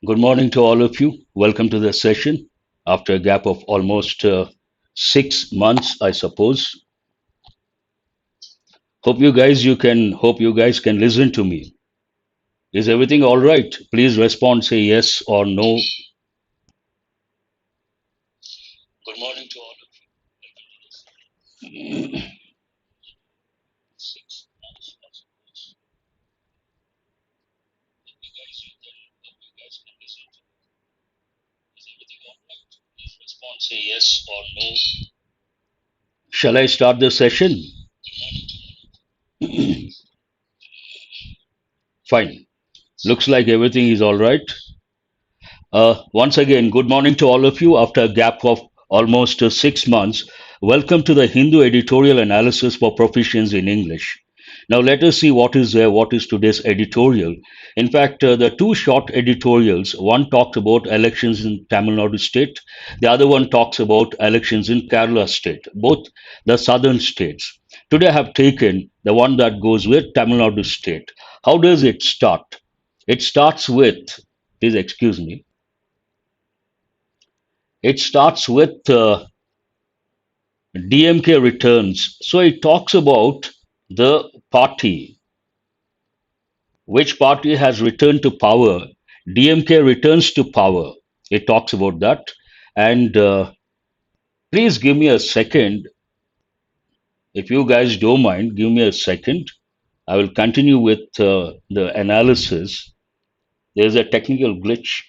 Good morning to all of you. Welcome to the session after a gap of almost 6 months, I suppose. Hope you guys can listen to me. Is everything all right? Please respond, say yes or no. Good morning to all of you. Please respond, say yes or no. Shall I start the session? Fine. Looks like everything is all right. Once again, good morning to all of you after a gap of almost 6 months. Welcome to the Hindu editorial analysis for proficiency in English. Now, let us see what is there, what is today's editorial. In fact, the two short editorials, one talks about elections in Tamil Nadu state, the other one talks about elections in Kerala state, both the southern states. Today, I have taken the one that goes with Tamil Nadu state. How does it start? It starts with, please excuse me, it starts with DMK returns. So it talks about the party, which party has returned to power. DMK returns to power. It talks about that. And please give me a second. If you guys don't mind, give me a second. I will continue with the analysis. There's a technical glitch.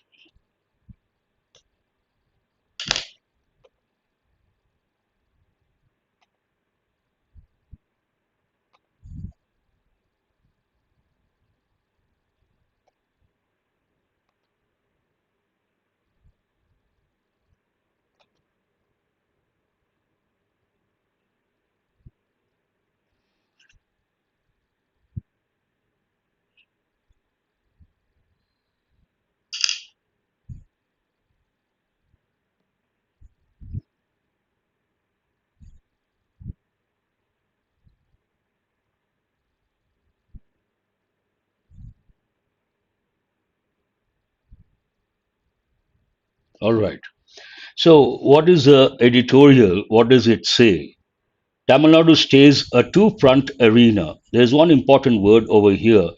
All right. So, what is the editorial? What does it say? Tamil Nadu stays a two-front arena. There's one important word over here.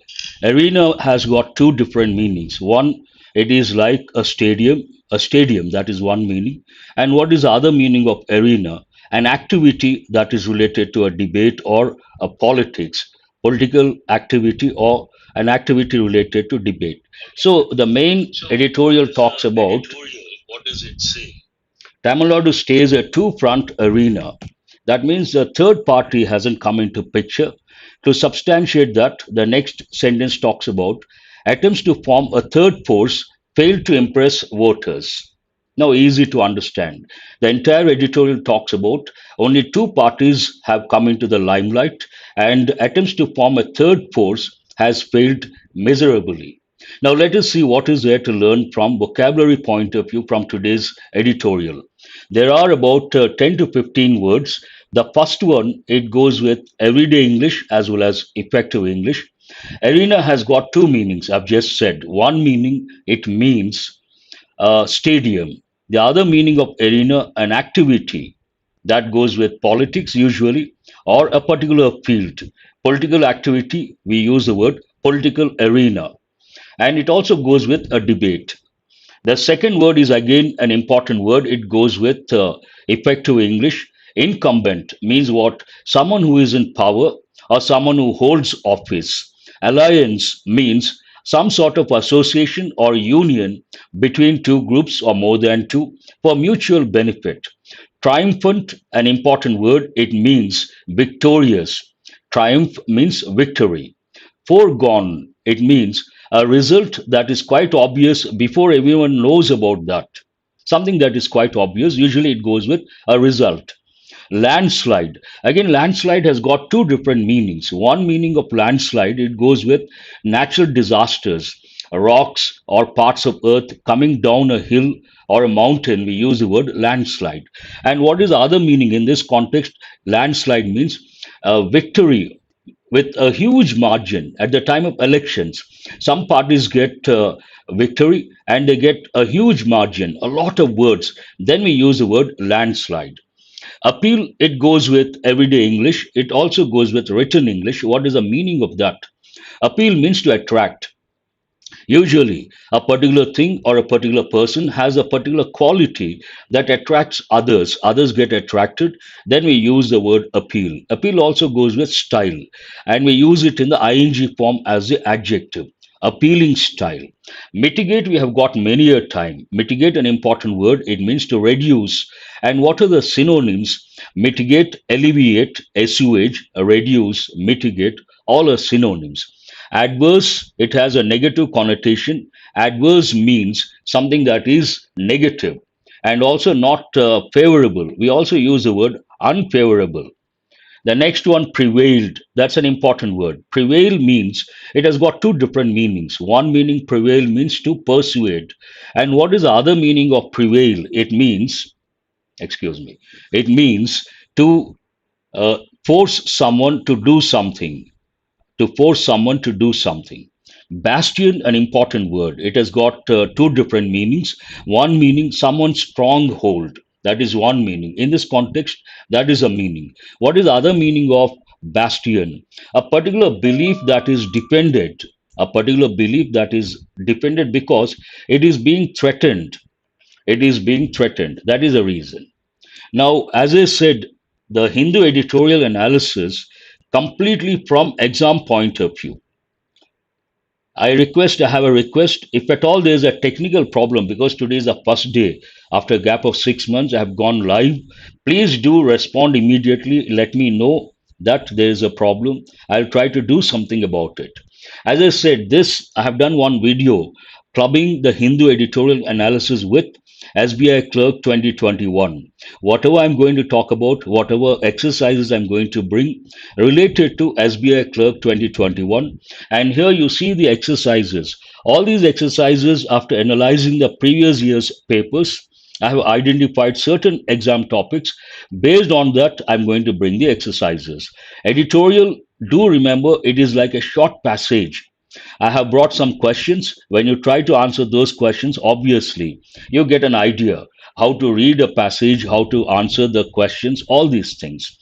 Arena has got two different meanings. One, it is like a stadium, that is one meaning. And what is the other meaning of arena? An activity that is related to a debate or a political activity or an activity related to debate. So the main editorial talks about what does it say? Tamil Nadu stays a two-front arena. That means the third party hasn't come into picture. To substantiate that, the next sentence talks about attempts to form a third force failed to impress voters. Now, easy to understand. The entire editorial talks about only two parties have come into the limelight, and attempts to form a third force has failed miserably. Now, let us see what is there to learn from vocabulary point of view from today's editorial. There are about 10 to 15 words. The first one, it goes with everyday English as well as effective English. Arena has got two meanings, I've just said. One meaning, it means stadium. The other meaning of arena, an activity that goes with politics usually, or a particular field. Political activity, we use the word political arena. And it also goes with a debate. The second word is again an important word. It goes with effective English. Incumbent means what? Someone who is in power or someone who holds office. Alliance means some sort of association or union between two groups or more than two for mutual benefit. Triumphant, an important word, it means victorious. Triumph means victory. Foregone, it means a result that is quite obvious before everyone knows about that. Something that is quite obvious, usually it goes with a result. Landslide. Again, landslide has got two different meanings. One meaning of landslide, it goes with natural disasters, rocks or parts of earth coming down a hill or a mountain. We use the word landslide. And what is the other meaning in this context? Landslide means victory. with a huge margin at the time of elections. Some parties get victory and they get a huge margin, a lot of words. Then we use the word landslide. Appeal, it goes with everyday English. It also goes with written English. What is the meaning of that? Appeal means to attract. Usually, a particular thing or a particular person has a particular quality that attracts others. Others get attracted. Then we use the word appeal. Appeal also goes with style, and we use it in the ing form as the adjective. Appealing style. Mitigate, we have got many a time. Mitigate, an important word. It means to reduce. And what are the synonyms? Mitigate, alleviate, assuage, reduce, mitigate, all are synonyms. Adverse, it has a negative connotation. Adverse means something that is negative and also not favorable. We also use the word unfavorable. The next one, prevailed. That's an important word. Prevail means it has got two different meanings. One meaning, prevail means to persuade. And what is the other meaning of prevail? It means, excuse me, it means to force someone to do something, to force someone to do something. Bastion, an important word. It has got two different meanings. One meaning, someone's stronghold. That is one meaning. In this context, that is a meaning. What is the other meaning of bastion? A particular belief that is defended. A particular belief that is defended because it is being threatened. It is being threatened. That is the reason. Now, as I said, the Hindu editorial analysis completely from exam point of view. I have a request. If at all there is a technical problem, because today is the first day after a gap of 6 months, I have gone live. Please do respond immediately. Let me know that there is a problem. I'll try to do something about it. As I said, this I have done one video clubbing the Hindu editorial analysis with SBI Clerk 2021. Whatever I'm going to talk about, whatever exercises I'm going to bring related to SBI Clerk 2021, and here you see the exercises. All these exercises, after analyzing the previous year's papers, I have identified certain exam topics. Based on that, I'm going to bring the exercises. Editorial, do remember it is like a short passage. I have brought some questions. When you try to answer those questions, obviously, you get an idea how to read a passage, how to answer the questions, all these things.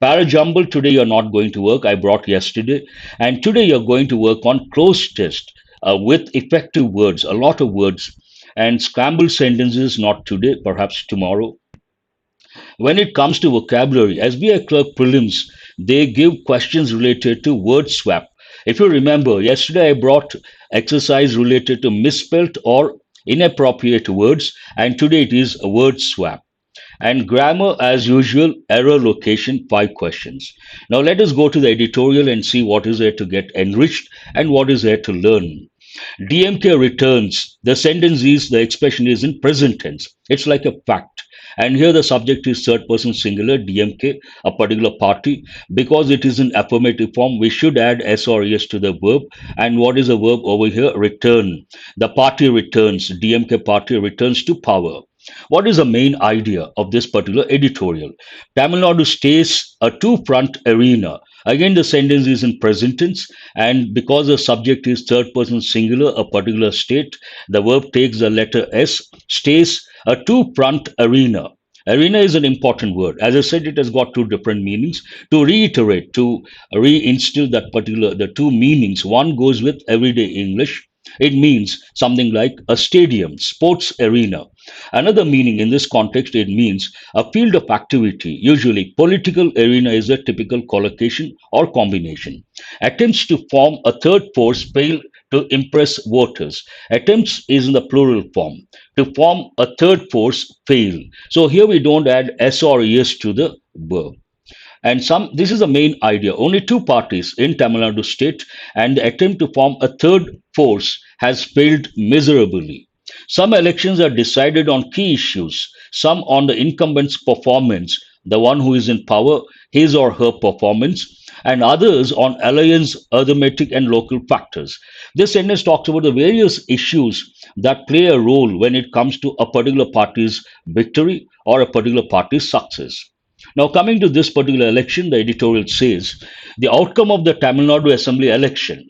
Parajumble, today you're not going to work. I brought yesterday. And today you're going to work on closed test with effective words, a lot of words. And scrambled sentences, not today, perhaps tomorrow. When it comes to vocabulary, SBI Clerk Prelims, they give questions related to word swap. If you remember, yesterday I brought exercise related to misspelt or inappropriate words, and today it is a word swap. And grammar, as usual, error location, 5 questions. Now let us go to the editorial and see what is there to get enriched and what is there to learn. DMK returns. The sentence is, the expression is in present tense. It's like a fact. And here the subject is third person singular, DMK, a particular party. Because it is in affirmative form, we should add S or ES to the verb. And what is the verb over here? Return. The party returns, DMK party returns to power. What is the main idea of this particular editorial? Tamil Nadu stays a two-front arena. Again, the sentence is in present tense, and because the subject is third person singular, a particular state, the verb takes the letter S, stays a two-front arena. Arena is an important word. As I said, it has got two different meanings. To reiterate, to reinstill that particular, the two meanings, one goes with everyday English. It means something like a stadium, sports arena. Another meaning in this context, it means a field of activity. Usually, political arena is a typical collocation or combination. Attempts to form a third force fail to impress voters. Attempts is in the plural form. To form a third force fail. So here we don't add S or ES to the verb. And some, this is the main idea. Only two parties in Tamil Nadu state, and the attempt to form a third force has failed miserably. Some elections are decided on key issues, some on the incumbent's performance, the one who is in power, his or her performance, and others on alliance, arithmetic, and local factors. This sentence talks about the various issues that play a role when it comes to a particular party's victory or a particular party's success. Now, coming to this particular election, the editorial says the outcome of the Tamil Nadu Assembly election,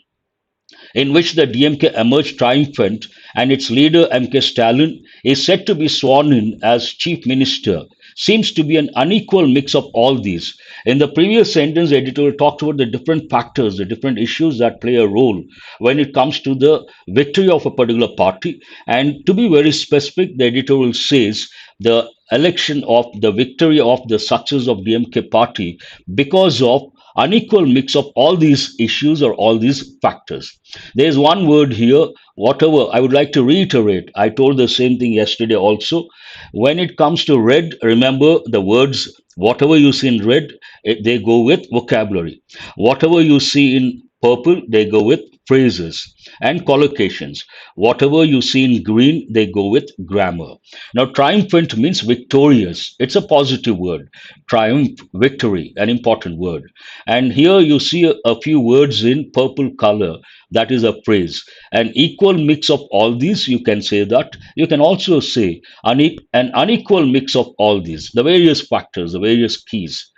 in which the DMK emerged triumphant and its leader MK Stalin is said to be sworn in as chief minister, seems to be an unequal mix of all these. In the previous sentence, the editor talked about the different factors, the different issues that play a role when it comes to the victory of a particular party. And to be very specific, the editorial says the election of the victory of the success of DMK party because of unequal mix of all these issues or all these factors. There is one word here, whatever, I would like to reiterate. I told the same thing yesterday also. When it comes to red, remember the words, whatever you see in red, they go with vocabulary. Whatever you see in purple, they go with phrases and collocations. Whatever you see in green, they go with grammar. Now, triumphant means victorious. It's a positive word. Triumph, victory, an important word. And here you see a few words in purple color. That is a phrase. An equal mix of all these, you can say that. You can also say an unequal mix of all these, the various factors, the various keys.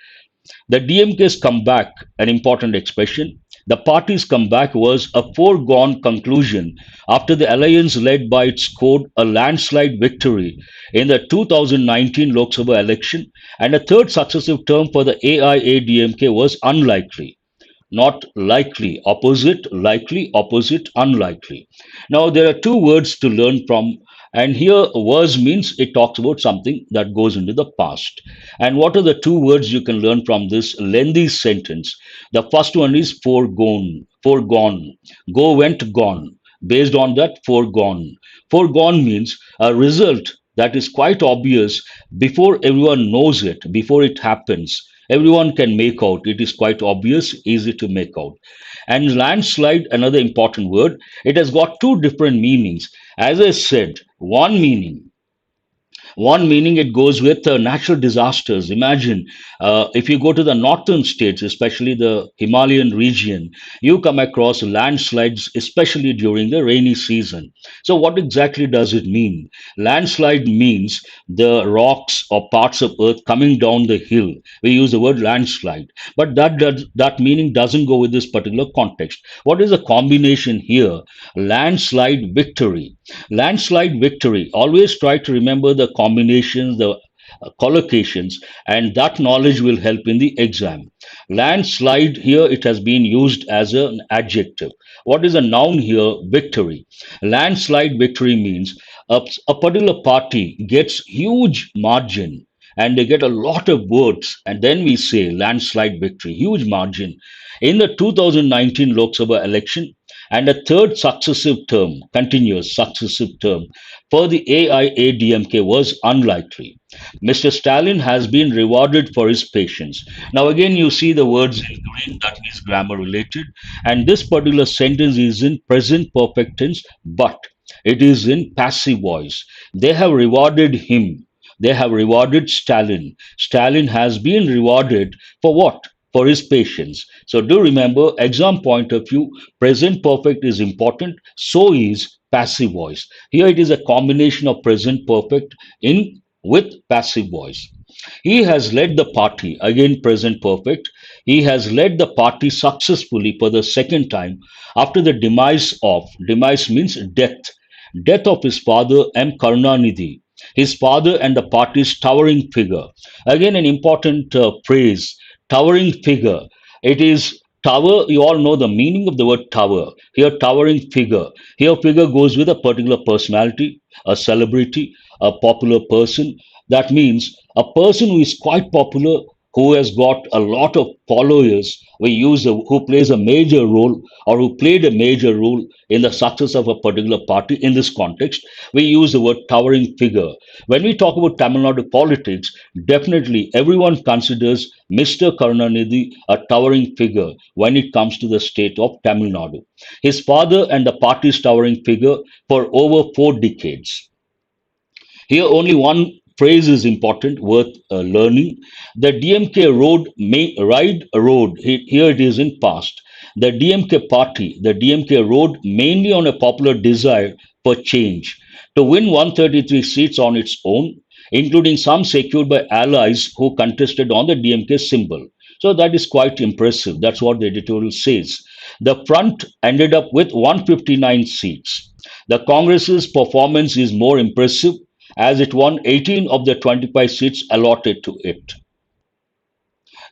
The DMK's comeback, an important expression. The party's comeback was a foregone conclusion after the alliance led by its code a landslide victory in the 2019 Lok Sabha election, and a third successive term for the AIADMK was unlikely. Not likely, opposite, likely, opposite, unlikely. Now, there are two words to learn from, and here was means it talks about something that goes into the past. And what are the two words you can learn from this lengthy sentence? The first one is foregone, foregone, go, went, gone. Based on that, foregone. Foregone means a result that is quite obvious before everyone knows it, before it happens. Everyone can make out. It is quite obvious, easy to make out. And landslide, another important word, it has got two different meanings. As I said, one meaning it goes with natural disasters. Imagine if you go to the northern states, especially the Himalayan region, you come across landslides, especially during the rainy season. So, what exactly does it mean? Landslide means the rocks or parts of earth coming down the hill. We use the word landslide, but that meaning doesn't go with this particular context. What is the combination here? Landslide victory. Landslide victory. Always try to remember the combinations, the collocations, and that knowledge will help in the exam. Landslide here, it has been used as an adjective. What is a noun here? Victory. Landslide victory means a particular party gets huge margin and they get a lot of votes, and then we say landslide victory, huge margin. In the 2019 Lok Sabha election, and a third successive term, continuous successive term, for the AIADMK was unlikely. Mr. Stalin has been rewarded for his patience. Now, again, you see the words in green, that is grammar related, and this particular sentence is in present perfect tense, but it is in passive voice. They have rewarded him. They have rewarded Stalin. Stalin has been rewarded for what? For his patience. So do remember, exam point of view, present perfect is important. So is passive voice. Here it is a combination of present perfect in with passive voice. He has led the party, again present perfect. He has led the party successfully for the second time after the demise means death of his father M. Karunanidhi, his father and the party's towering figure. Again, an important phrase, towering figure. It is tower, you all know the meaning of the word tower. Here, towering figure. Here, figure goes with a particular personality, a celebrity, a popular person. That means a person who is quite popular, who has got a lot of followers, who plays a major role or who played a major role in the success of a particular party. In this context, we use the word towering figure. When we talk about Tamil Nadu politics, definitely everyone considers Mr. Karunanidhi a towering figure when it comes to the state of Tamil Nadu. His father and the party's towering figure for over 4 decades. Here, only one phrase is important, worth learning. The DMK rode. Here it is in past. The DMK rode mainly on a popular desire for change. To win 133 seats on its own, including some secured by allies who contested on the DMK symbol. So that is quite impressive. That's what the editorial says. The front ended up with 159 seats. The Congress's performance is more impressive as it won 18 of the 25 seats allotted to it.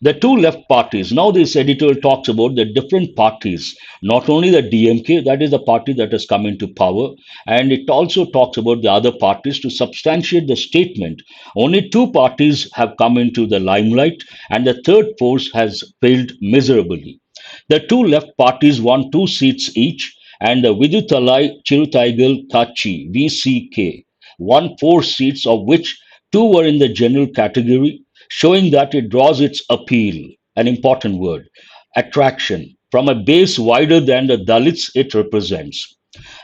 The two left parties, now this editorial talks about the different parties, not only the DMK, that is the party that has come into power, and it also talks about the other parties to substantiate the statement. Only two parties have come into the limelight, and the third force has failed miserably. The two left parties won two seats each, and the Viduthalai Chirutaigal Kachi VCK won four seats, of which two were in the general category, showing that it draws its appeal, an important word, attraction, from a base wider than the Dalits it represents.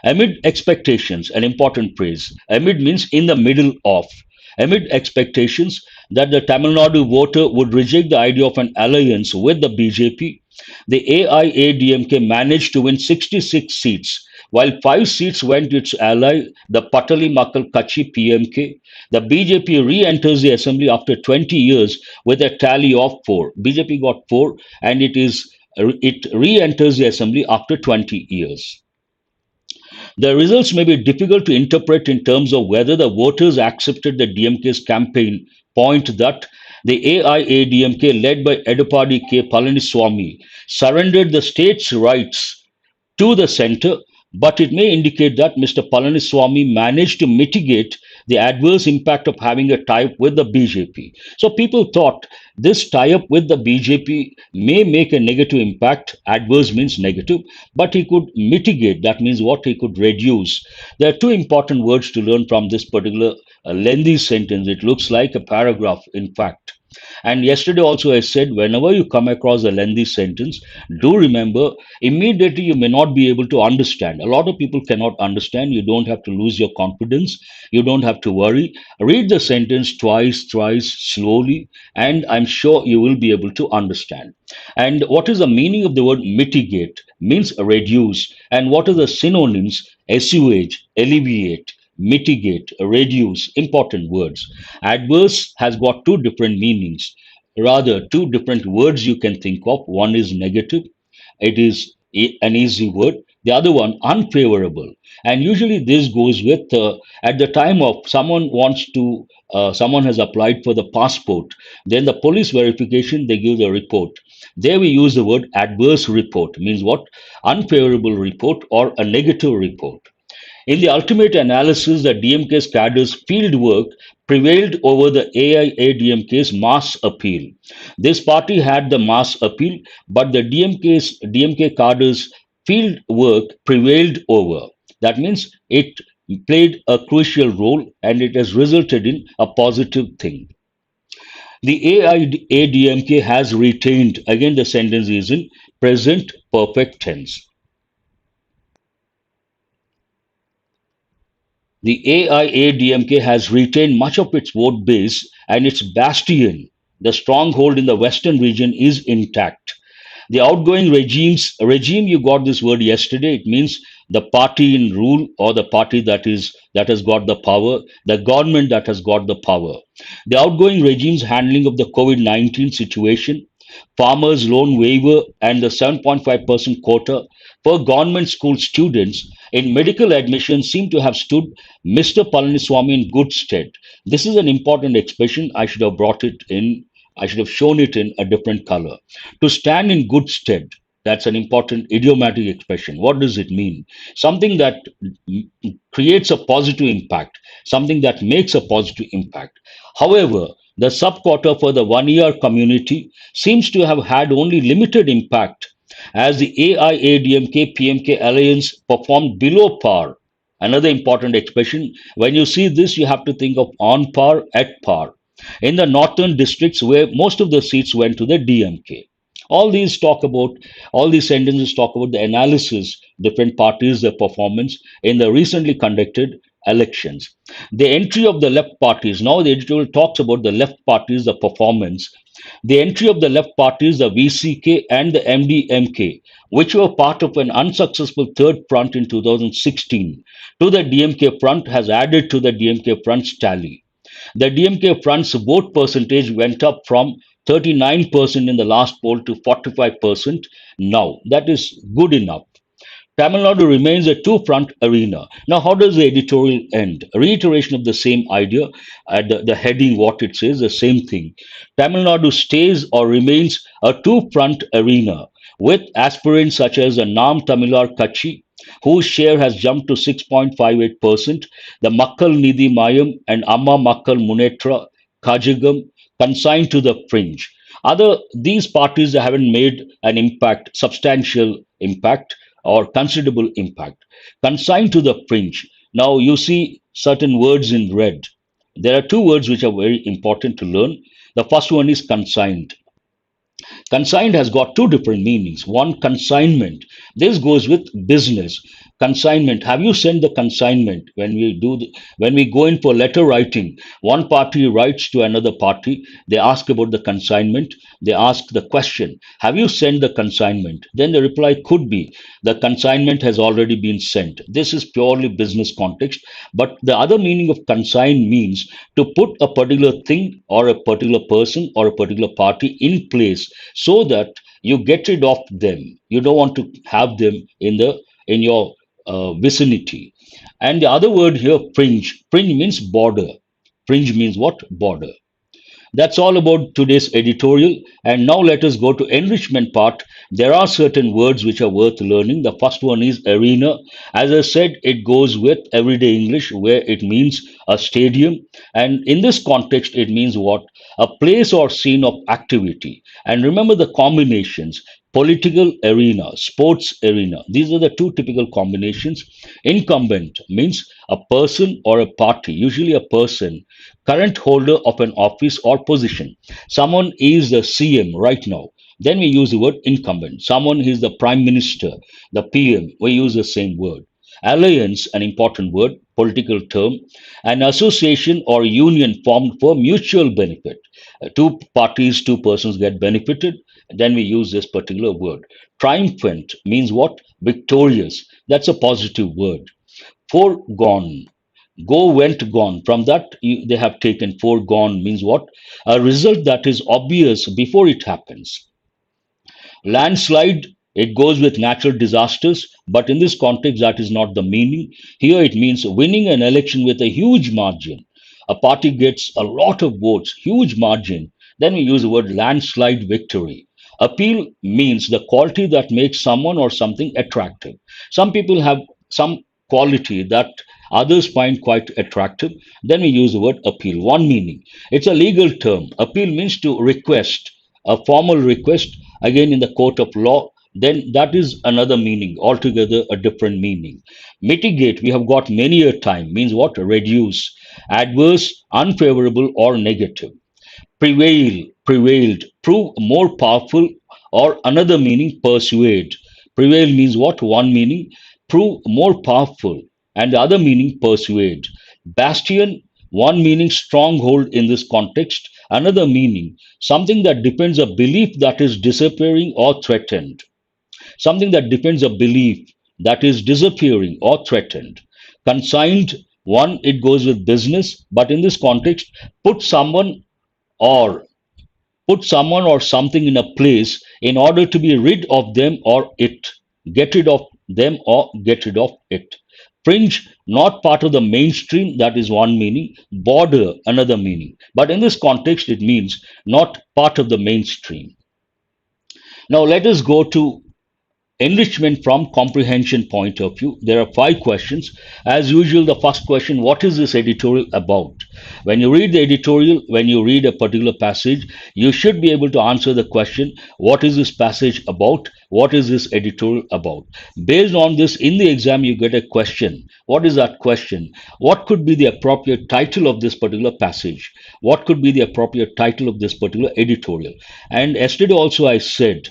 Amid expectations, an important phrase. Amid means in the middle of. Amid expectations that the Tamil Nadu voter would reject the idea of an alliance with the BJP, the AIADMK managed to win 66 seats, while 5 seats went to its ally, the Patali Makal Kachi PMK. The BJP re enters the assembly after 20 years with a tally of 4. BJP got 4, and it re enters the assembly after 20 years. The results may be difficult to interpret in terms of whether the voters accepted the DMK's campaign point that the AIADMK, led by Edapadi K. Palaniswamy, surrendered the state's rights to the center, but it may indicate that Mr. Palaniswamy managed to mitigate the adverse impact of having a tie-up with the BJP. So people thought this tie-up with the BJP may make a negative impact. Adverse means negative, but he could mitigate. That means what he could reduce. There are two important words to learn from this particular lengthy sentence. It looks like a paragraph, in fact. And yesterday also I said, whenever you come across a lengthy sentence, do remember immediately you may not be able to understand. A lot of people cannot understand. You don't have to lose your confidence. You don't have to worry. Read the sentence twice, thrice, slowly, and I'm sure you will be able to understand. And what is the meaning of the word mitigate? Means reduce. And what are the synonyms? Assuage, alleviate, mitigate, reduce, important words. Adverse has got two different meanings, rather, two different words you can think of. One is negative, it is an easy word. The other one, unfavorable. And usually this goes with at the time of someone has applied for the passport, then the police verification, they give the report. There we use the word adverse report, means what? Unfavorable report or a negative report. In the ultimate analysis, the DMK's cadre's field work prevailed over the AIADMK's mass appeal. This party had the mass appeal, but the DMK cadre's field work prevailed over. That means it played a crucial role and it has resulted in a positive thing. The AIADMK has retained, again the sentence is in present perfect tense. The AIADMK has retained much of its vote base and its bastion, the stronghold in the western region, is intact. The outgoing regime, you got this word yesterday, it means the party in rule or the party that has got the power, the government that has got the power. The outgoing regime's handling of the COVID-19 situation, farmers' loan waiver, and the 7.5% quota for government school students in medical admission seem to have stood Mr. Palaniswamy in good stead. This is an important expression. I should have brought it in. I should have shown it in a different color. To stand in good stead. That's an important idiomatic expression. What does it mean? Something that creates a positive impact, something that makes a positive impact. However, the sub-quota for the 1 year community seems to have had only limited impact as the AIADMK PMK alliance performed below par. Another important expression. When you see this, you have to think of on par, at par. In the northern districts where most of the seats went to the DMK. All these talk about, all these sentences talk about the analysis, different parties, their performance in the recently conducted elections. The entry of the left parties, now the editorial talks about the left parties, the performance. The entry of the left parties, the VCK and the MDMK, which were part of an unsuccessful third front in 2016, to the DMK front has added to the DMK front's tally. The DMK front's vote percentage went up from 39% in the last poll to 45% now. That is good enough. Tamil Nadu remains a two front arena. Now, how does the editorial end? A reiteration of the same idea, the heading, what it says, the same thing. Tamil Nadu stays or remains a two front arena with aspirants such as the Nam Tamilar Kachi, whose share has jumped to 6.58%, the Makkal Nidhi Mayam and Amma Makkal Munetra Kajagam consigned to the fringe. Other these parties haven't made an impact, substantial impact or considerable impact. Consigned to the fringe. Now you see certain words in red. There are two words which are very important to learn. The first one is consigned. Consigned has got two different meanings. One, consignment. This goes with business. Consignment. Have you sent the consignment when we go in for letter writing? One party writes to another party. They ask about the consignment. They ask the question, have you sent the consignment? Then the reply could be, the consignment has already been sent. This is purely business context. But the other meaning of consign means to put a particular thing or a particular person or a particular party in place so that you get rid of them. You don't want to have them in your vicinity. And the other word here, fringe. Fringe means border. Fringe means what? Border. That's all about today's editorial. And now let us go to enrichment part. There are certain words which are worth learning. The first one is arena. As I said, it goes with everyday English where it means a stadium. And in this context, it means what? A place or scene of activity. And remember the combinations. Political arena, sports arena. These are the two typical combinations. Incumbent means a person or a party, usually a person, current holder of an office or position. Someone is the CM right now. Then we use the word incumbent. Someone is the prime minister, the PM. We use the same word. Alliance, an important word, political term, an association or union formed for mutual benefit. Two parties, two persons get benefited. Then we use this particular word. Triumphant means what? Victorious. That's a positive word. Foregone. Go, went, gone. From that, they have taken foregone means what? A result that is obvious before it happens. Landslide, it goes with natural disasters, but in this context, that is not the meaning. Here it means winning an election with a huge margin. A party gets a lot of votes, huge margin. Then we use the word landslide victory. Appeal means the quality that makes someone or something attractive. Some people have some quality that others find quite attractive. Then we use the word appeal. One meaning. It's a legal term. Appeal means to request, a formal request, again in the court of law. Then that is another meaning, altogether a different meaning. Mitigate, we have got many a time, means what? Reduce. Adverse, unfavorable, or negative. Prevail, prevailed, prove more powerful, or another meaning, persuade. Prevail means what? One meaning, prove more powerful, and the other meaning, persuade. Bastion, one meaning, stronghold in this context, another meaning, something that depends a belief that is disappearing or threatened. Something that depends a belief that is disappearing or threatened. Consigned, one, it goes with business, but in this context, put someone or put someone or something in a place in order to be rid of them or it. Get rid of them or get rid of it. Fringe, not part of the mainstream, that is one meaning. Border, another meaning. But in this context, it means not part of the mainstream. Now let us go to enrichment from comprehension point of view. There are five questions. As usual, the first question, what is this editorial about? When you read the editorial, when you read a particular passage, you should be able to answer the question, what is this passage about? What is this editorial about? Based on this, in the exam, you get a question. What is that question? What could be the appropriate title of this particular passage? What could be the appropriate title of this particular editorial? And yesterday also I said,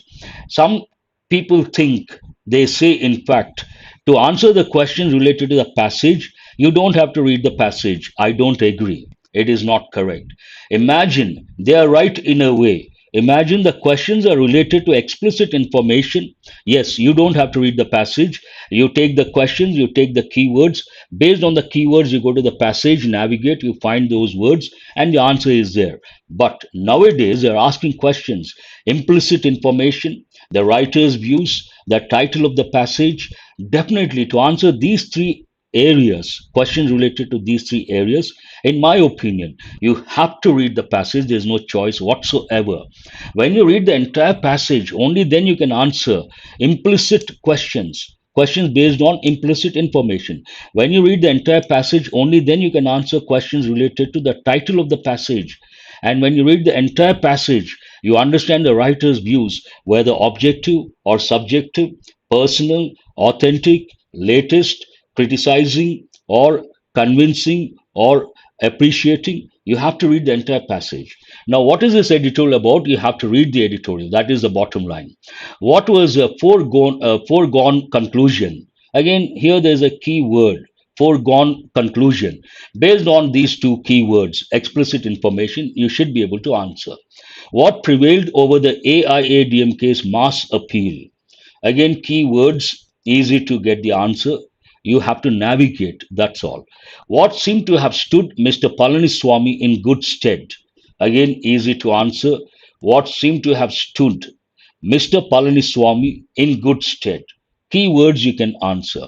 some people think, they say, in fact, to answer the question related to the passage, you don't have to read the passage. I don't agree. It is not correct. Imagine they are right in a way. Imagine the questions are related to explicit information. Yes, you don't have to read the passage. You take the questions, you take the keywords. Based on the keywords, you go to the passage, navigate, you find those words, and the answer is there. But nowadays, they're asking questions, implicit information, the writer's views, the title of the passage. Definitely, to answer these three areas, questions related to these three areas, in my opinion, you have to read the passage. There's no choice whatsoever. When you read the entire passage, only then you can answer implicit questions, questions based on implicit information. When you read the entire passage, only then you can answer questions related to the title of the passage. And when you read the entire passage, you understand the writer's views, whether objective or subjective, personal, authentic, latest, criticizing, or convincing, or appreciating. You have to read the entire passage. Now, what is this editorial about? You have to read the editorial. That is the bottom line. What was a foregone conclusion? Again, here there's a key word, foregone conclusion. Based on these two keywords, explicit information, you should be able to answer. What prevailed over the AIADMK's mass appeal? Again, keywords, easy to get the answer. You have to navigate, that's all. What seemed to have stood Mr. Palaniswamy in good stead? Again, easy to answer. What seemed to have stood Mr. Palaniswamy in good stead? Keywords you can answer.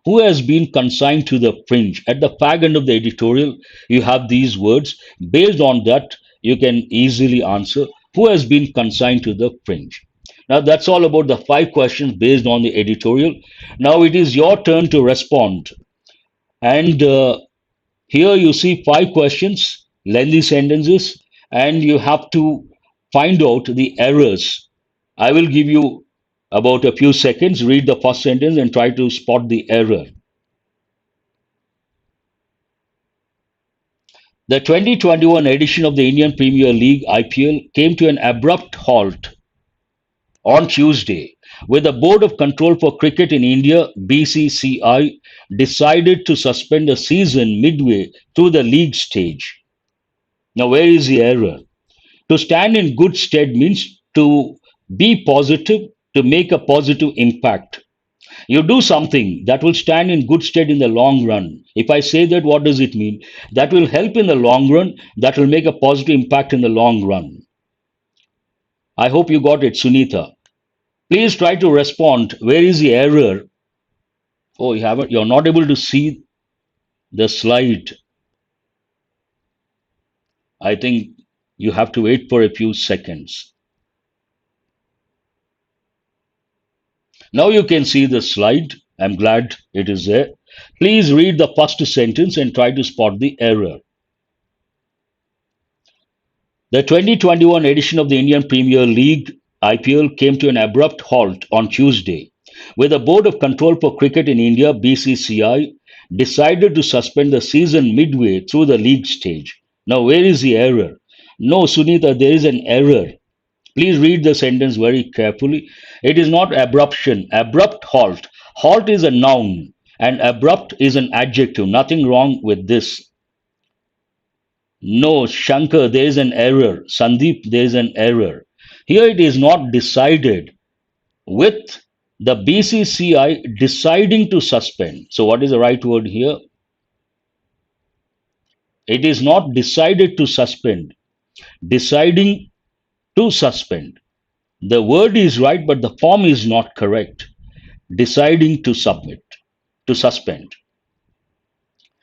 Who has been consigned to the fringe? At the fag end of the editorial, you have these words. Based on that, you can easily answer who has been consigned to the fringe. Now, that's all about the five questions based on the editorial. Now, it is your turn to respond. And here you see five questions, lengthy sentences, and you have to find out the errors. I will give you about a few seconds, read the first sentence, and try to spot the error. The 2021 edition of the Indian Premier League IPL came to an abrupt halt on Tuesday, with the Board of Control for Cricket in India (BCCI) decided to suspend the season midway through the league stage. Now, where is the error? To stand in good stead means to be positive, to make a positive impact. You do something that will stand in good stead in the long run. If I say that, what does it mean? That will help in the long run, that will make a positive impact in the long run. I hope you got it, Sunitha. Please try to respond. Where is the error? Oh, you haven't, you're not able to see the slide. I think you have to wait for a few seconds. Now you can see the slide. I'm glad it is there. Please read the first sentence and try to spot the error. The 2021 edition of the Indian Premier League IPL came to an abrupt halt on Tuesday, with the Board of Control for Cricket in India (BCCI) decided to suspend the season midway through the league stage. Now, where is the error? No, Sunita, there is an error. Please read the sentence very carefully. It is not abruption, abrupt halt. Halt is a noun and abrupt is an adjective. Nothing wrong with this. No, Shankar, there is an error. Sandeep, there is an error. Here it is not decided with the BCCI deciding to suspend. So, what is the right word here? It is not decided to suspend, deciding to suspend. The word is right, but the form is not correct. Deciding to submit, to suspend.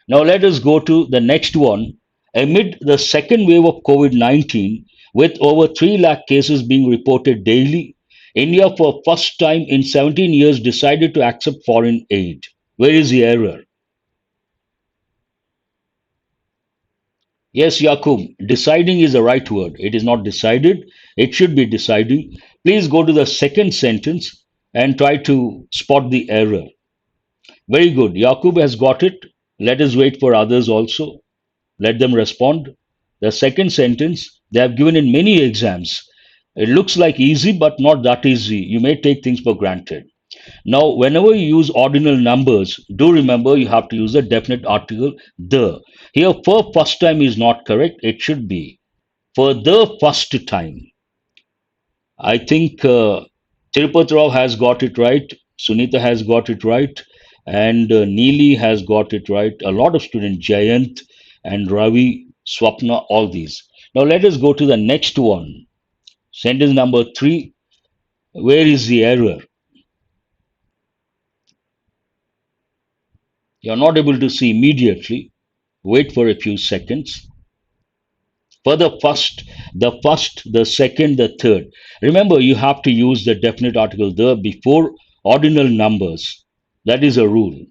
Now let us go to the next one. Amid the second wave of COVID-19, with over 3 lakh cases being reported daily, India for first time in 17 years decided to accept foreign aid. Where is the error? Yes, Yakub, deciding is the right word. It is not decided. It should be deciding. Please go to the second sentence and try to spot the error. Very good. Yakub has got it. Let us wait for others also. Let them respond. The second sentence, they have given in many exams. It looks like easy, but not that easy. You may take things for granted. Now, whenever you use ordinal numbers, do remember you have to use the definite article the. Here, for first time is not correct. It should be for the first time. I think Tirupati Rao has got it right, Sunita has got it right, and Neeli has got it right. A lot of students, Jayant and Ravi, Swapna, all these. Now let us go to the next one. Sentence number three. Where is the error? You're not able to see immediately. Wait for a few seconds. For the second, the third. Remember, you have to use the definite article the before ordinal numbers. That is a rule.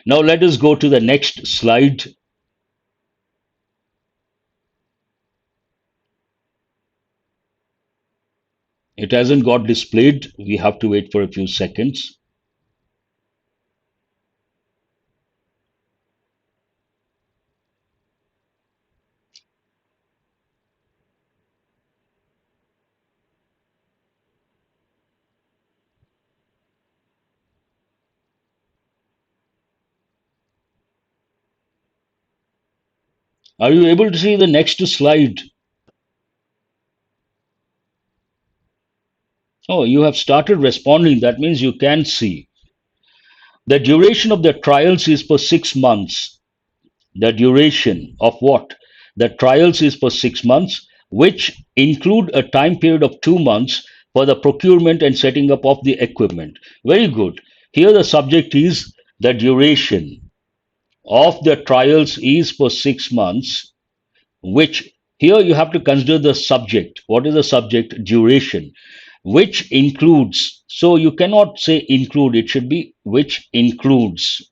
Now let us go to the next slide. It hasn't got displayed. We have to wait for a few seconds. Are you able to see the next slide? Oh, you have started responding. That means you can see. The duration of the trials is for 6 months. The duration of what? The trials is for 6 months, which include a time period of 2 months for the procurement and setting up of the equipment. Very good. Here the subject is the duration of the trials is for 6 months, which here you have to consider the subject. What is the subject? Duration, which includes. So you cannot say include, it should be which includes.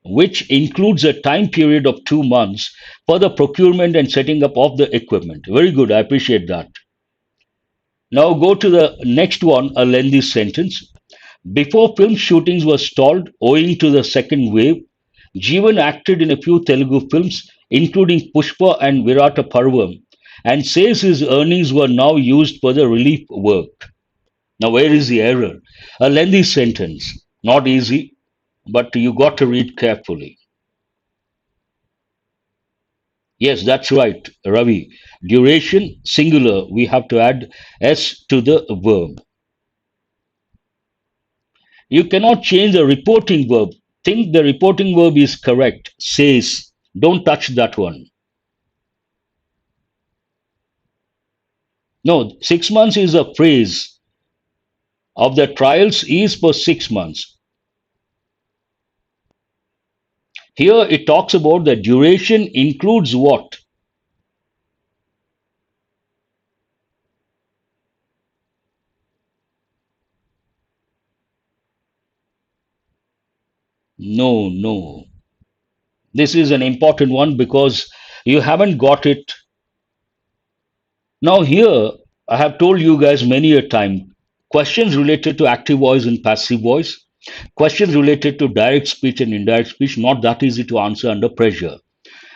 Which includes a time period of 2 months for the procurement and setting up of the equipment. Very good, I appreciate that. Now go to the next one, a lengthy sentence. Before film shootings were stalled owing to the second wave, Jeevan acted in a few Telugu films, including Pushpa and Virata Parvam, and says his earnings were now used for the relief work. Now, where is the error? A lengthy sentence, not easy, but you got to read carefully. Yes, that's right, Ravi. Duration, singular, we have to add S to the verb. You cannot change the reporting verb. Think the reporting verb is correct. Says. Don't touch that one. No, 6 months is a phrase. Of the trials is for 6 months. Here it talks about the duration includes what? No, no. This is an important one because you haven't got it. Now, here I have told you guys many a time questions related to active voice and passive voice, questions related to direct speech and indirect speech, not that easy to answer under pressure.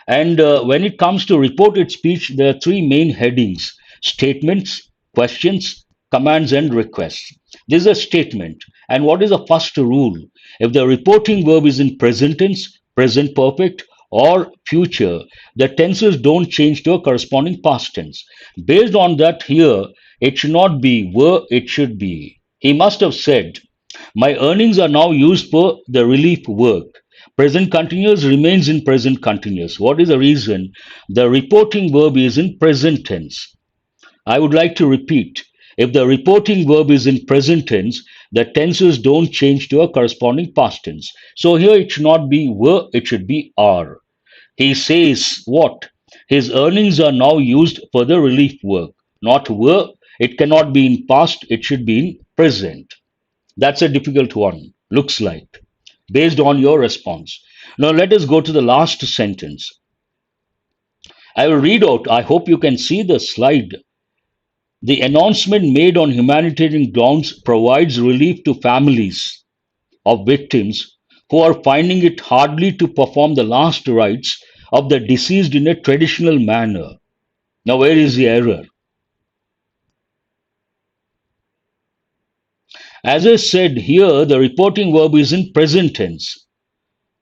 And when it comes to reported speech, there are three main headings: statements, questions, commands, and requests. This is a statement. And what is the first rule? If the reporting verb is in present tense, present perfect, or future, the tenses don't change to a corresponding past tense. Based on that, here, it should not be were, it should be. He must have said, my earnings are now used for the relief work. Present continuous remains in present continuous. What is the reason? The reporting verb is in present tense. I would like to repeat. If the reporting verb is in present tense, the tenses don't change to a corresponding past tense. So here it should not be were, it should be are. He says what? His earnings are now used for the relief work. Not were, it cannot be in past, it should be in present. That's a difficult one, looks like, based on your response. Now let us go to the last sentence. I will read out, I hope you can see the slide. The announcement made on humanitarian grounds provides relief to families of victims who are finding it hardly to perform the last rites of the deceased in a traditional manner. Now, where is the error? As I said here, the reporting verb is in present tense.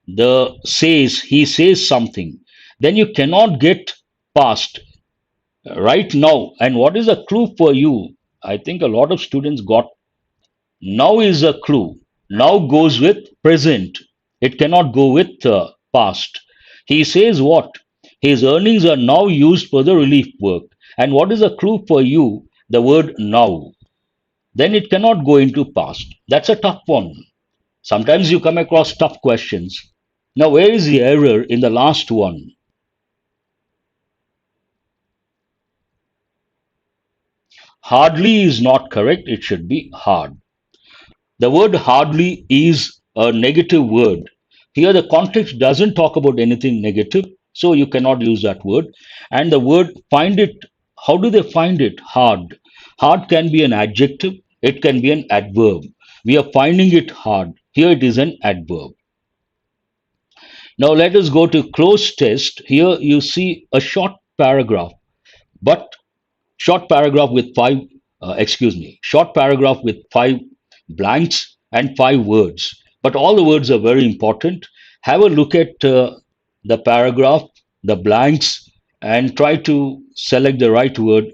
The says, he says something. Then you cannot get past. Right now. And what is a clue for you? I think a lot of students got now is a clue. Now goes with present. It cannot go with past. He says what? His earnings are now used for the relief work. And what is a clue for you? The word now. Then it cannot go into past. That's a tough one. Sometimes you come across tough questions. Now, where is the error in the last one? Hardly is not correct. It should be hard. The word hardly is a negative word. Here, the context doesn't talk about anything negative, so you cannot use that word. And the word find it, how do they find it? Hard. Hard can be an adjective, it can be an adverb. We are finding it hard. Here it is an adverb. Now, let us go to close test. Here you see a short paragraph, but short paragraph with short paragraph with five blanks and five words. But all the words are very important. Have a look at the paragraph, the blanks, and try to select the right word.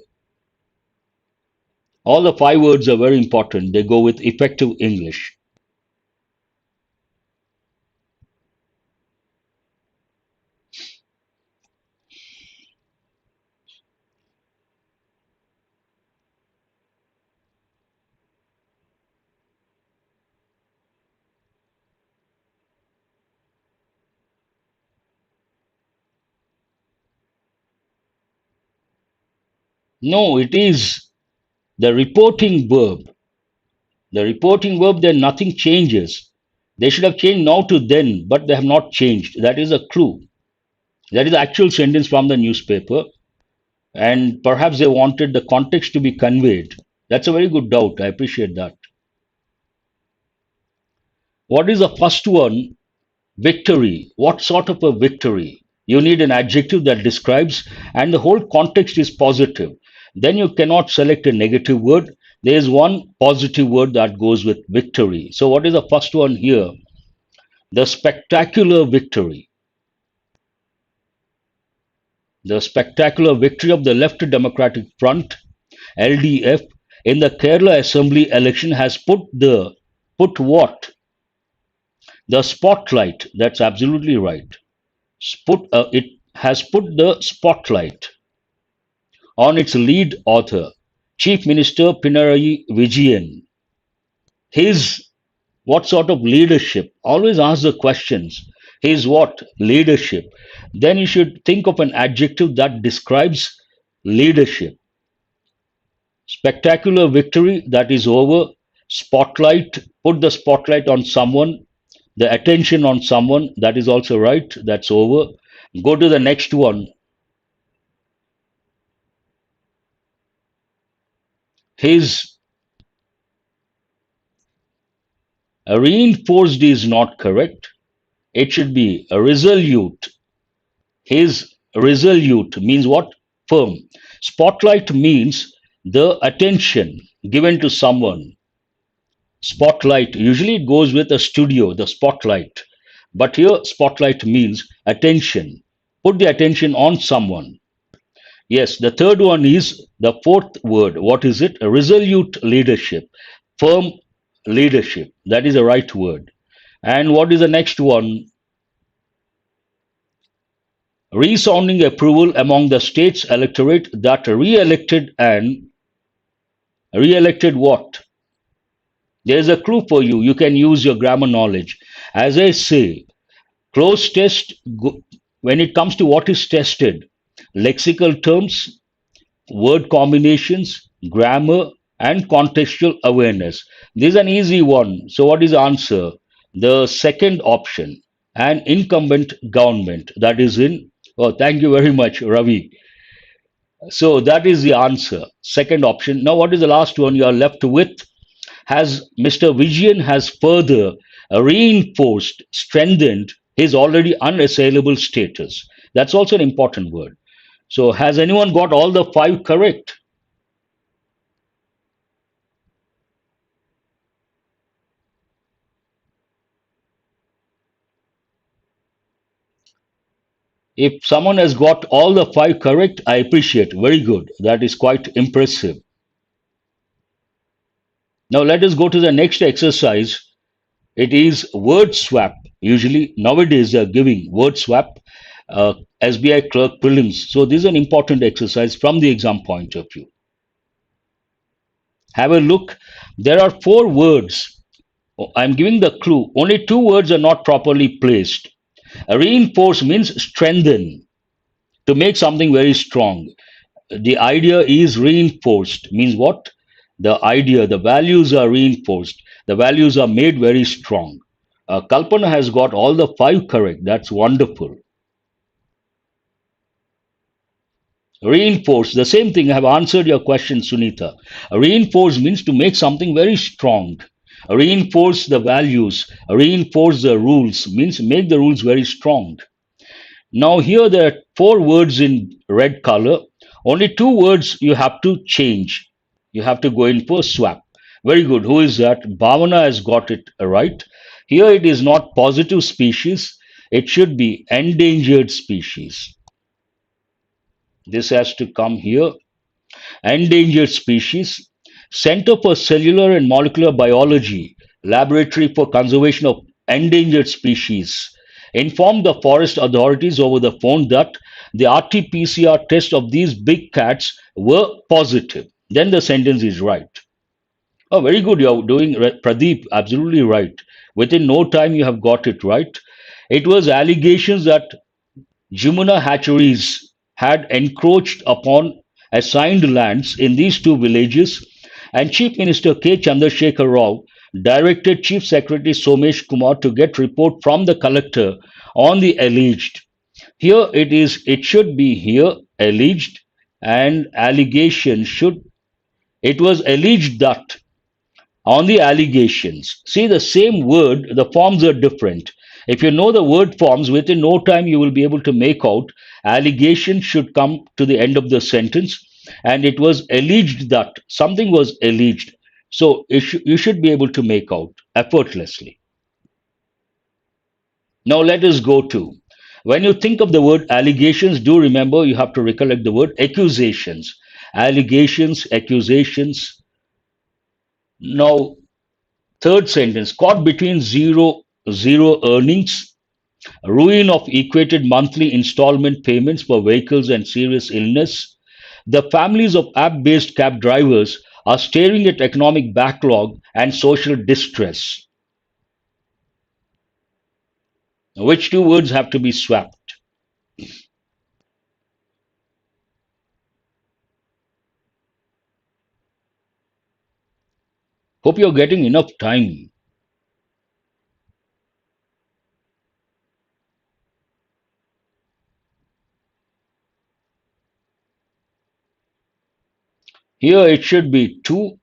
All the five words are very important. They go with effective English. No, it is the reporting verb. The reporting verb, then nothing changes. They should have changed now to then, but they have not changed. That is a clue. That is the actual sentence from the newspaper, and perhaps they wanted the context to be conveyed. That's a very good doubt. I appreciate that. What is the first one? Victory. What sort of a victory? You need an adjective that describes, and the whole context is positive. Then you cannot select a negative word. There is one positive word that goes with victory. So, what is the first one here? The spectacular victory. The spectacular victory of the Left Democratic Front LDF in the Kerala Assembly election has put what? The spotlight. That's absolutely right. It has put the spotlight on its lead author, Chief Minister Pinarayi Vijayan. His what sort of leadership? Always ask the questions. His what? Leadership. Then you should think of an adjective that describes leadership. Spectacular victory, that is over. Spotlight, put the spotlight on someone, the attention on someone, that is also right, that's over. Go to the next one. His reinforced is not correct. It should be resolute. His resolute means what? Firm. Spotlight means the attention given to someone. Spotlight, usually it goes with a studio, the spotlight. But here, spotlight means attention. Put the attention on someone. Yes, the third one is the fourth word. What is it? Resolute leadership, firm leadership. That is the right word. And what is the next one? Resounding approval among the state's electorate that re-elected what? There's a clue for you. You can use your grammar knowledge. As I say, close test, when it comes to what is tested, lexical terms, word combinations, grammar, and contextual awareness. This is an easy one. So, what is the answer? The second option, an incumbent government. That is in, oh, thank you very much, Ravi. So, that is the answer. Second option. Now, what is the last one you are left with? Has Mr. Vijayan has further reinforced, strengthened his already unassailable status. That's also an important word. So, has anyone got all the five correct? If someone has got all the five correct, I appreciate. Very good. That is quite impressive. Now let us go to the next exercise. It is word swap. Usually nowadays they are giving word swap, SBI clerk prelims. So this is an important exercise from the exam point of view. Have a look. There are four words. I'm giving the clue. Only two words are not properly placed. Reinforce means strengthen, to make something very strong. The idea is reinforced. Means what? The idea, the values are reinforced. The values are made very strong. Kalpana has got all the five correct. That's wonderful. Reinforce, the same thing. I have answered your question, Sunita. Reinforce means to make something very strong. Reinforce the values, reinforce the rules means make the rules very strong. Now, here there are four words in red color. Only two words you have to change. You have to go in for swap. Very good. Who is that? Bhavana has got it right. Here it is not positive species, it should be endangered species. This has to come here. Endangered species, Center for Cellular and Molecular Biology, Laboratory for Conservation of Endangered Species, informed the forest authorities over the phone that the RT-PCR test of these big cats were positive. Then the sentence is right. Oh, very good. You're doing, Pradeep, absolutely right. Within no time, you have got it right. It was allegations that Jumuna hatcheries had encroached upon assigned lands in these two villages, and Chief Minister K. Chandrasekhar Rao directed Chief Secretary Somesh Kumar to get report from the collector on the alleged. Here it is, it should be here alleged, and allegation should, it was alleged that on the allegations. See, the same word, the forms are different. If you know the word forms, within no time you will be able to make out allegation should come to the end of the sentence, and it was alleged that something was alleged. So you should be able to make out effortlessly. Now let us go to, when you think of the word allegations, do remember you have to recollect the word accusations. Allegations, accusations. Now, third sentence, caught between zero earnings, ruin of equated monthly installment payments for vehicles and serious illness. The families of app based cab drivers are staring at economic backlog and social distress. Which two words have to be swapped? Hope you're getting enough time. Here it should be 2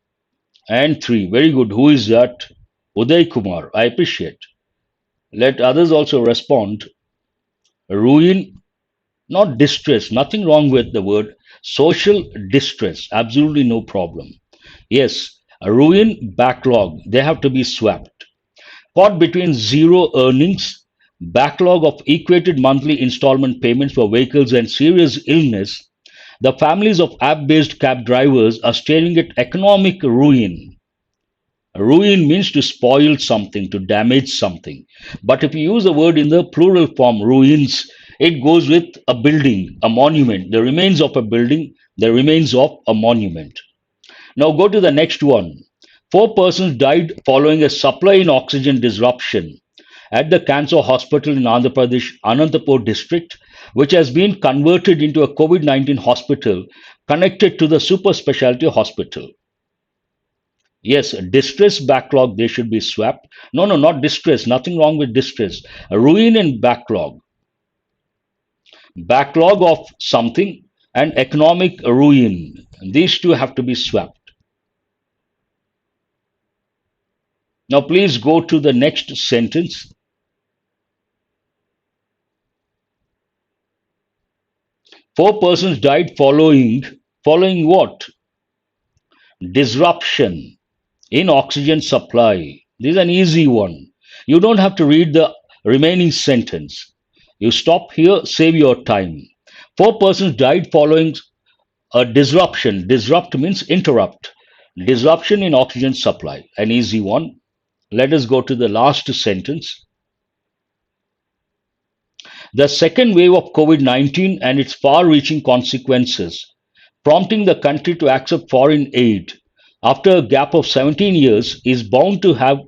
and 3. Very good. Who is that? Uday Kumar. I appreciate. Let others also respond. Ruin, not distress. Nothing wrong with the word. Social distress. Absolutely no problem. Yes, a ruin, backlog. They have to be swapped. Caught between zero earnings, backlog of equated monthly installment payments for vehicles and serious illness, the families of app based cab drivers are staring at economic ruin. Ruin means to spoil something, to damage something. But if you use the word in the plural form, ruins, it goes with a building, a monument, the remains of a building, the remains of a monument. Now go to the next one. Four persons died following a supply in oxygen disruption at the cancer hospital in Andhra Pradesh, Anantapur district, which has been converted into a COVID 19 hospital connected to the super specialty hospital. Yes, distress backlog, they should be swapped. No, no, not distress. Nothing wrong with distress. A ruin and backlog. Backlog of something and economic ruin. These two have to be swapped. Now, please go to the next sentence. Four persons died following what? Disruption in oxygen supply. This is an easy one. You don't have to read the remaining sentence. You stop here, save your time. Four persons died following a disruption. Disrupt means interrupt. Disruption in oxygen supply. An easy one. Let us go to the last sentence. The second wave of COVID 19 and its far reaching consequences, prompting the country to accept foreign aid after a gap of 17 years, is bound to have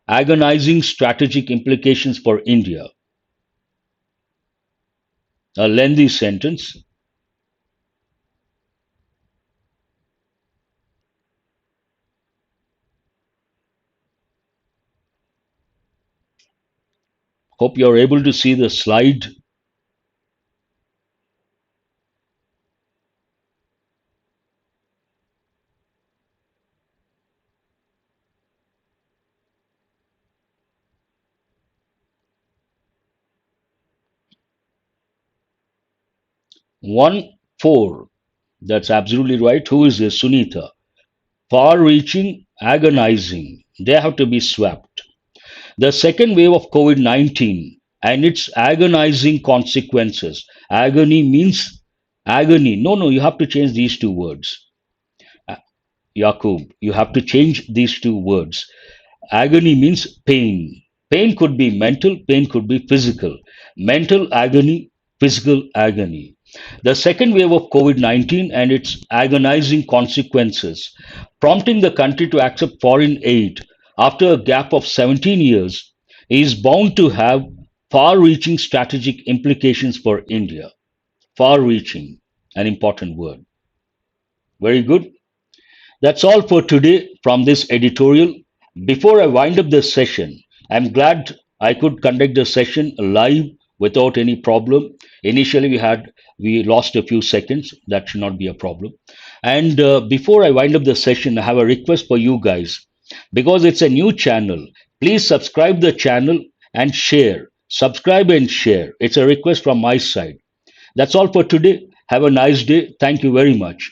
agonizing strategic implications for India. A lengthy sentence. Hope you're able to see the slide. One, four. That's absolutely right. Who is this? Sunita. Far reaching, agonizing. They have to be swept. The second wave of COVID 19 and its agonizing consequences. Agony means agony. No, no, you have to change these two words. Yakub, you have to change these two words. Agony means pain. Pain could be mental, pain could be physical. Mental agony, physical agony. The second wave of COVID 19 and its agonizing consequences, prompting the country to accept foreign aid after a gap of 17 years, is bound to have far reaching strategic implications for India. Far reaching, an important word. Very good. That's all for today from this editorial. Before I wind up the session, I'm glad I could conduct the session live without any problem. Initially, we lost a few seconds. That should not be a problem. And before I wind up the session, I have a request for you guys. Because it's a new channel, please subscribe the channel and share. Subscribe and share. It's a request from my side. That's all for today. Have a nice day. Thank you very much.